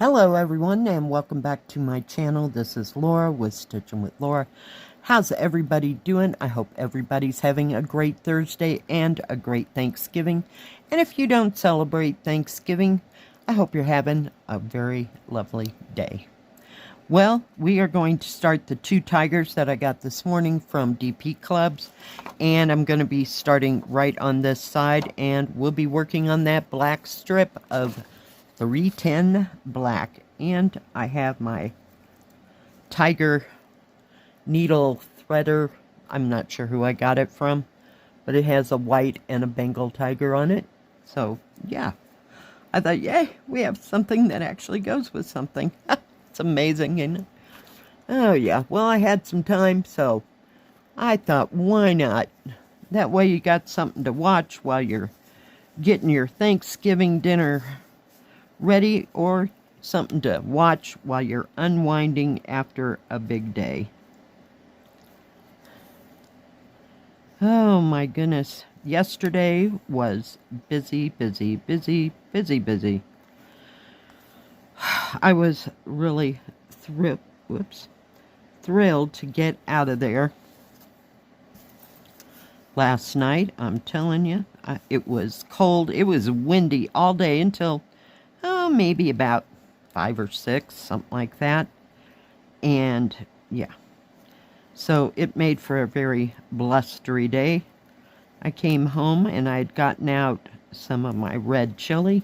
Hello everyone and welcome back to my channel. This is Laura with Stitching with Laura. How's everybody doing? I hope everybody's having a great Thursday and a great Thanksgiving. And if you don't celebrate Thanksgiving, I hope you're having a very lovely day. Well, we are going to start the two tigers that I got this morning from DPClubs. And I'm going to be starting right on this side, and we'll be working on that black strip of 310 black, and I have my tiger needle threader. I'm not sure who I got it from, but it has a white and a Bengal tiger on it. So yeah, I thought, yay, we have something that actually goes with something. It's amazing, isn't it? Oh yeah, well, I had some time, so I thought, why not? That way you got something to watch while you're getting your Thanksgiving dinner ready, or something to watch while you're unwinding after a big day. Oh my goodness. Yesterday was busy. I was really thrilled to get out of there. Last night, I'm telling you, it was cold. It was windy all day until maybe about 5 or 6, something like that. And yeah, so it made for a very blustery day. I came home and I had gotten out some of my red chili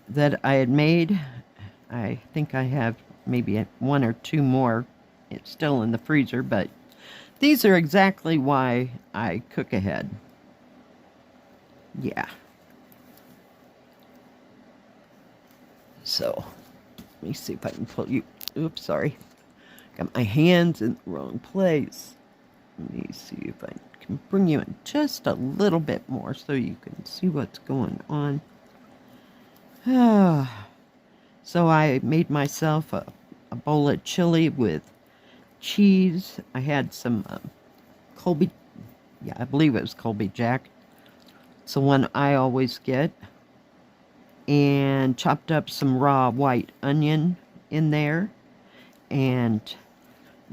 that I had made. I think I have maybe 1 or 2 more. It's still in the freezer, but these are exactly why I cook ahead. Yeah. So, let me see if I can pull you. Oops, sorry. Got my hands in the wrong place. Let me see if I can bring you in just a little bit more so you can see what's going on. So I made myself a bowl of chili with cheese. I had some Colby, yeah, I believe it was Colby Jack. It's the one I always get. And chopped up some raw white onion in there, and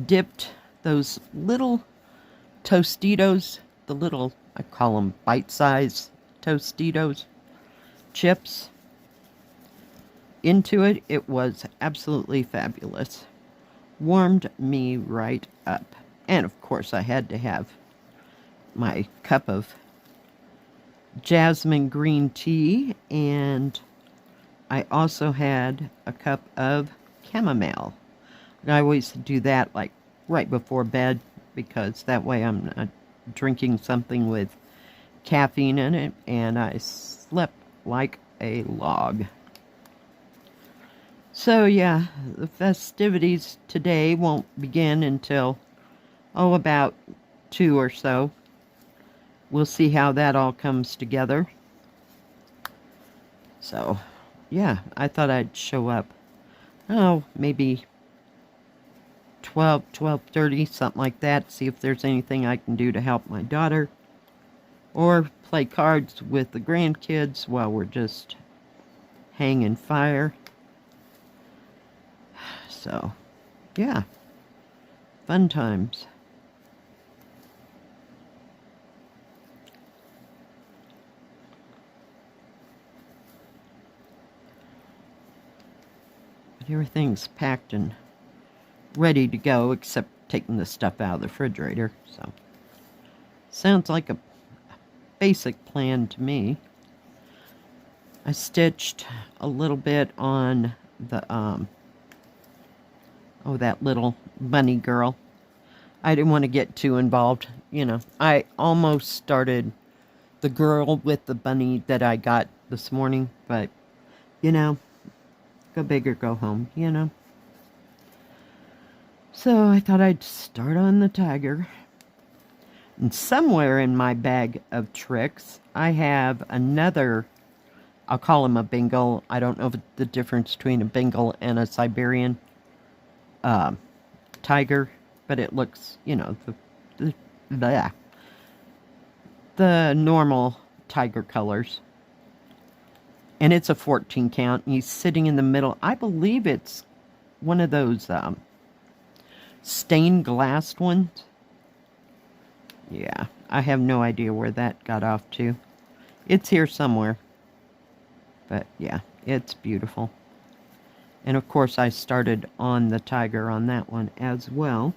dipped those little Tostitos, the little, I call them bite-sized Tostitos chips, into it. It was absolutely fabulous. Warmed me right up. And of course I had to have my cup of jasmine green tea, and I also had a cup of chamomile. I always do that like right before bed, because that way I'm not drinking something with caffeine in it, and I slept like a log. So yeah, the festivities today won't begin until, about 2 or so. We'll see how that all comes together. So, yeah, I thought I'd show up, maybe 12:30, something like that. See if there's anything I can do to help my daughter. Or play cards with the grandkids while we're just hanging fire. So, yeah, fun times. Everything's packed and ready to go, except taking the stuff out of the refrigerator. So, sounds like a basic plan to me. I stitched a little bit on the, that little bunny girl. I didn't want to get too involved. You know, I almost started the girl with the bunny that I got this morning, but, you know, go big or go home, you know. So I thought I'd start on the tiger. And somewhere in my bag of tricks, I have another, I'll call him a Bengal. I don't know the difference between a Bengal and a Siberian tiger, but it looks, you know, the normal tiger colors. And it's a 14 count. And he's sitting in the middle. I believe it's one of those stained glass ones. Yeah, I have no idea where that got off to. It's here somewhere. But yeah, it's beautiful. And of course I started on the tiger on that one as well.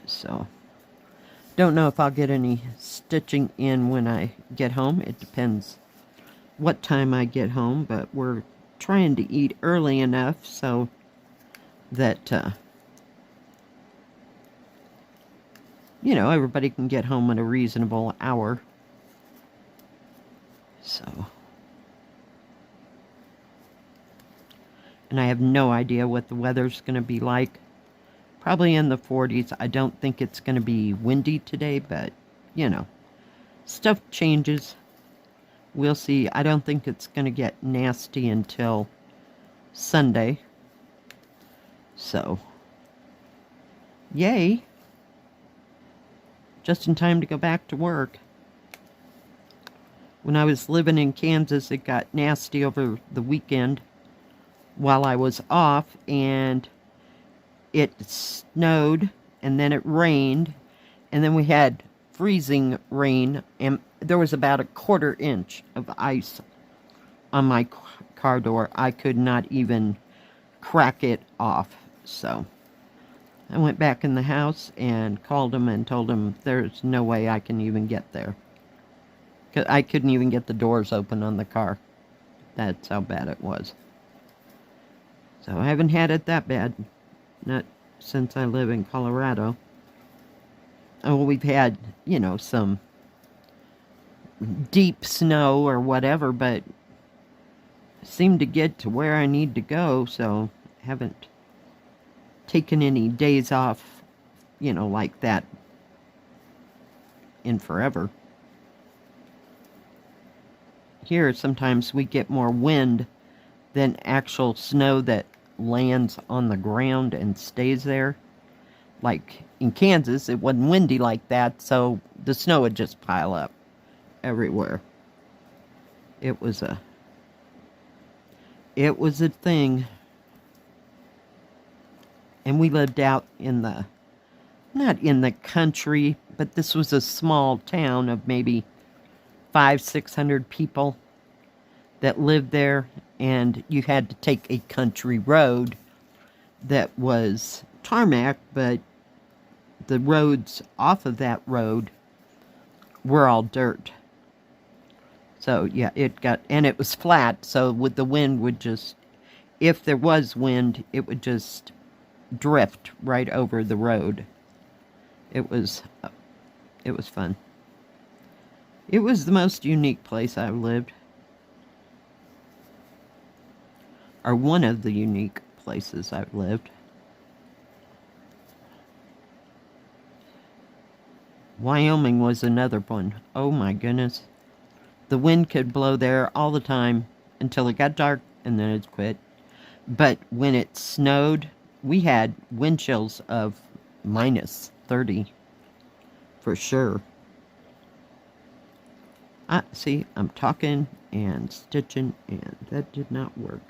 So, don't know if I'll get any stitching in when I get home. It depends what time I get home, but we're trying to eat early enough so that, you know, everybody can get home at a reasonable hour. So, and I have no idea what the weather's going to be like. Probably in the 40s. I don't think it's going to be windy today, but, you know, stuff changes. We'll see. I don't think it's going to get nasty until Sunday. So, yay. Just in time to go back to work. When I was living in Kansas, it got nasty over the weekend while I was off, and it snowed, and then it rained, and then we had freezing rain, and there was about a 1/4 inch of ice on my car door. I could not even crack it off. So I went back in the house and called him and told him there's no way I can even get there. 'Cause I couldn't even get the doors open on the car. That's how bad it was. So I haven't had it that bad. Not since I live in Colorado. Oh, we've had, you know, some deep snow or whatever, but seemed to get to where I need to go, so haven't taken any days off, you know, like that in forever. Here, sometimes we get more wind than actual snow that lands on the ground and stays there. Like in Kansas, it wasn't windy like that, so the snow would just pile up everywhere. It was a thing. And we lived out in the, not in the country, but this was a small town of maybe 500-600 people that lived there, and you had to take a country road that was tarmac, but the roads off of that road were all dirt. So yeah, it got, and it was flat, so with the wind would just, if there was wind, it would just drift right over the road. It was fun. It was the most unique place I've lived. Or one of the unique places I've lived. Wyoming was another one. Oh my goodness. The wind could blow there all the time until it got dark, and then it'd quit. But when it snowed, we had wind chills of -30 for sure. See, I'm talking and stitching, and that did not work.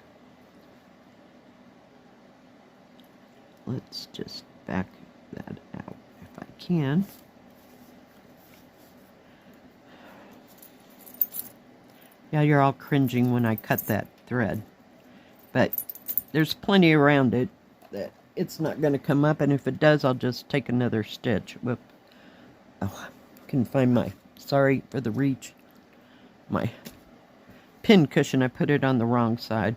Let's just back that out if I can. Yeah, you're all cringing when I cut that thread. But there's plenty around it that it's not going to come up, and if it does, I'll just take another stitch. Whoop. Oh, I couldn't find my, sorry for the reach, my pin cushion. I put it on the wrong side.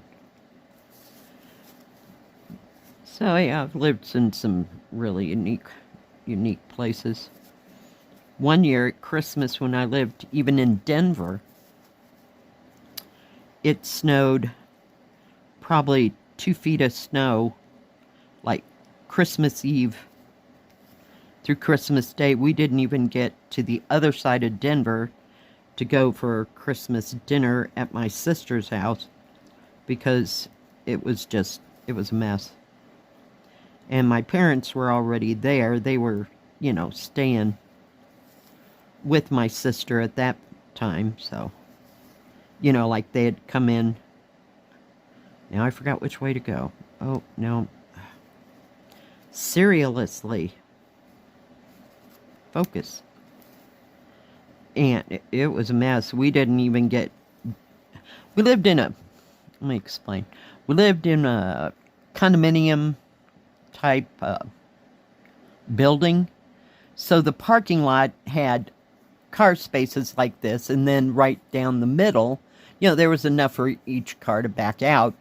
So yeah, I've lived in some really unique places. One year at Christmas when I lived even in Denver, it snowed probably 2 feet of snow, like Christmas Eve through Christmas Day. We didn't even get to the other side of Denver to go for Christmas dinner at my sister's house because it was a mess. And my parents were already there. They were, you know, staying with my sister at that time, so, you know, like they had come in. Now I forgot which way to go. Oh, no. Seriously. Focus. And it was a mess. We didn't even get... We lived in a... Let me explain. We lived in a condominium type building. So the parking lot had car spaces like this, and then right down the middle, you know, there was enough for each car to back out,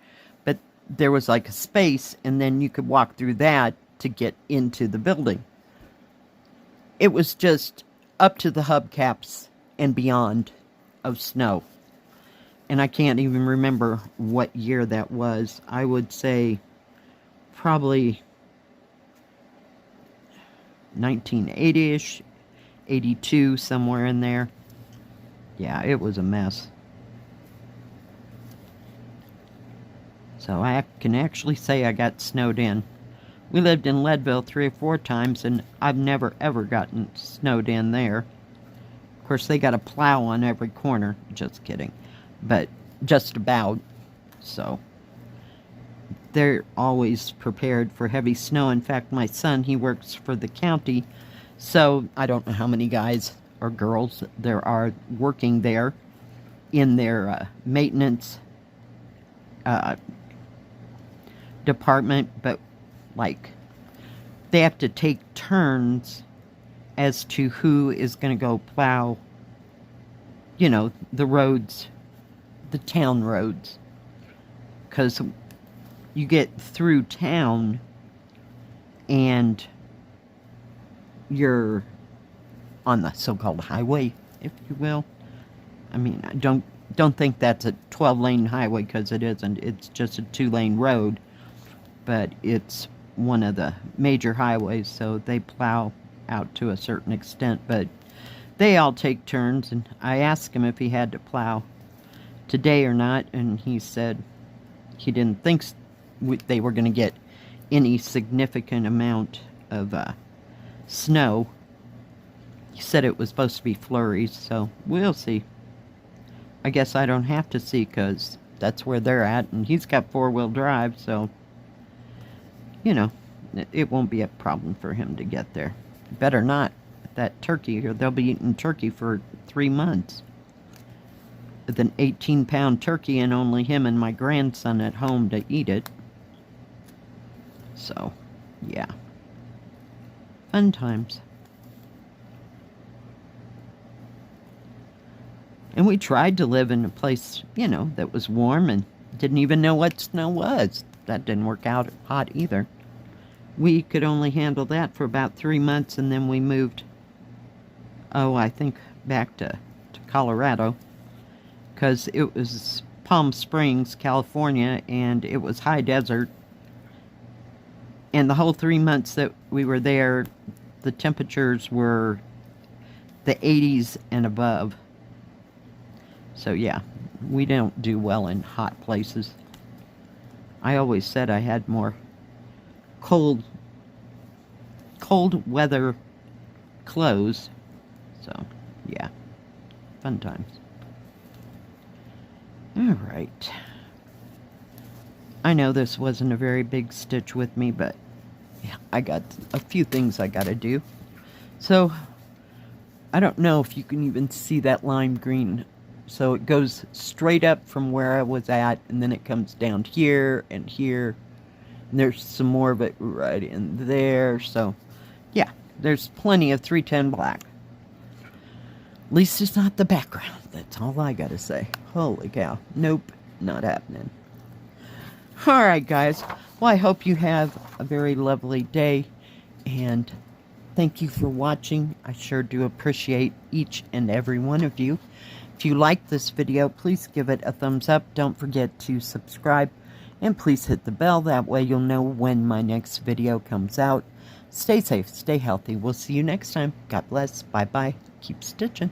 but there was like a space, and then you could walk through that to get into the building. It was just up to the hubcaps and beyond of snow. And I can't even remember what year that was. I would say probably 1980-ish, 82, somewhere in there. Yeah, it was a mess. So I can actually say I got snowed in. We lived in Leadville 3 or 4 times, and I've never ever gotten snowed in there. Of course, they got a plow on every corner. Just kidding. But just about. So they're always prepared for heavy snow. In fact, my son, he works for the county, so I don't know how many guys or girls there are working there in their maintenance department, but like they have to take turns as to who is going to go plow, you know, the roads, the town roads, because you get through town and you're on the so-called highway, if you will. I mean, I don't think that's a 12-lane highway, because it isn't. It's just a 2-lane road, but it's one of the major highways, so they plow out to a certain extent, but they all take turns. And I asked him if he had to plow today or not, and he said he didn't think they were going to get any significant amount of snow. He said it was supposed to be flurries, so we'll see. I guess I don't have to see, because that's where they're at, and he's got 4-wheel drive, so, you know, it won't be a problem for him to get there. Better not. That turkey, or they'll be eating turkey for 3 months. With an 18-pound turkey, and only him and my grandson at home to eat it. So, yeah. Fun times. And we tried to live in a place, you know, that was warm and didn't even know what snow was. That didn't work out hot either. We could only handle that for about 3 months, and then we moved, I think back to Colorado, because it was Palm Springs, California, and it was high desert. And the whole 3 months that we were there, the temperatures were the 80s and above. So yeah, we don't do well in hot places. I always said I had more cold weather clothes. So yeah, fun times. Alright. I know this wasn't a very big stitch with me, but yeah, I got a few things I gotta do. So, I don't know if you can even see that lime green. So it goes straight up from where I was at, and then it comes down here and here. And there's some more of it right in there. So, yeah, there's plenty of 310 black. At least it's not the background. That's all I gotta say. Holy cow. Nope, not happening. Alright, guys. Well, I hope you have a very lovely day. And thank you for watching. I sure do appreciate each and every one of you. If you like this video, please give it a thumbs up. Don't forget to subscribe. And please hit the bell. That way you'll know when my next video comes out. Stay safe. Stay healthy. We'll see you next time. God bless. Bye-bye. Keep stitching.